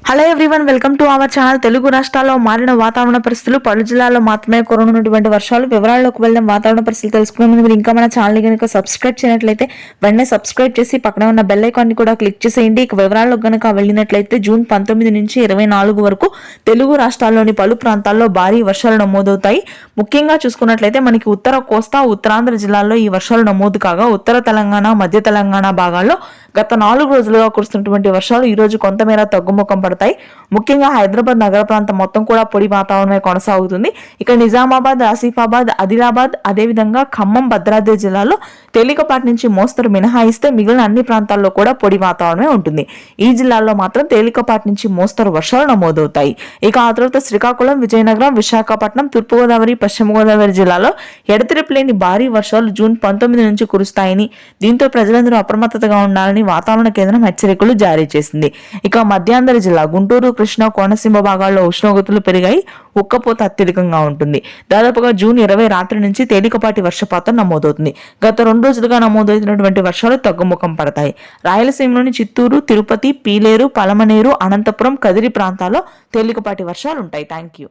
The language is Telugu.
Hello everyone, welcome to our channel. Telugu రాష్ట్రాల్లో మారిన వాతావరణ పరిస్థితులు, పలు జిల్లాల్లో మాత్రమే కురనున్నటువంటి వర్షాలు. వివరాల్లోకి వెళ్దాం. వాతావరణ పరిస్థితులు తెలుసుకునే ముందు మీరు ఇంకా మన ఛానల్ కనుక సబ్స్క్రైబ్ చేయనట్లయితే వెంటనే సబ్స్క్రైబ్ చేసి పక్కన ఉన్న బెల్ ఐకాన్ ని కూడా క్లిక్ చేసేయండి. ఇక వివరాల్లో కనుక వెళ్ళినట్లయితే జూన్ 19 నుంచి 24 వరకు తెలుగు రాష్ట్రాల్లోని పలు ప్రాంతాల్లో భారీ వర్షాలు నమోదవుతాయి. ముఖ్యంగా చూసుకున్నట్లయితే మనకి ఉత్తర కోస్తా, ఉత్తరాంధ్ర జిల్లాల్లో ఈ వర్షాలు నమోదు కాగా, ఉత్తర తెలంగాణ, మధ్య తెలంగాణ భాగాల్లో గత 4 రోజులుగా కురుస్తున్నటువంటి వర్షాలు ఈ రోజు కొంతమేర తగ్గుముఖం పడతాయి. ముఖ్యంగా హైదరాబాద్ నగర ప్రాంతం మొత్తం కూడా పొడి వాతావరణమే కొనసాగుతుంది. ఇక నిజామాబాద్, ఆసిఫాబాద్, ఆదిలాబాద్, అదేవిధంగా ఖమ్మం, భద్రాద్రి జిల్లాలో తేలికపాటి నుంచి మోస్తరు మినహాయిస్తే మిగిలిన అన్ని ప్రాంతాల్లో కూడా పొడి వాతావరణమే ఉంటుంది. ఈ జిల్లాల్లో మాత్రం తేలికపాటి నుంచి మోస్తరు వర్షాలు నమోదవుతాయి. ఇక ఆ తర్వాత శ్రీకాకుళం, విజయనగరం, విశాఖపట్నం, తూర్పుగోదావరి, పశ్చిమ గోదావరి జిల్లాలో ఎడతెరిపి లేని భారీ వర్షాలు జూన్ 19 నుంచి కురుస్తాయని, దీంతో ప్రజలందరూ అప్రమత్తతగా ఉండాలని వాతావరణ కేంద్రం హెచ్చరికలు జారీ చేసింది. ఇక మధ్యాంధ్ర జిల్లా గుంటూరు, కృష్ణా, కోనసీమ భాగాల్లో ఉష్ణోగ్రతలు పెరిగాయి. ఉక్కపోత అత్యధికంగా ఉంటుంది. దాదాపుగా జూన్ 20 రాత్రి నుంచి తేలికపాటి వర్షపాతం నమోదవుతుంది. గత 2 రోజులుగా నమోదవుతున్నటువంటి వర్షాలు తగ్గుముఖం పడతాయి. రాయలసీమలోని చిత్తూరు, తిరుపతి, పీలేరు, పలమనేరు, అనంతపురం, కదిరి ప్రాంతాల్లో తేలికపాటి వర్షాలు ఉంటాయి. Thank you.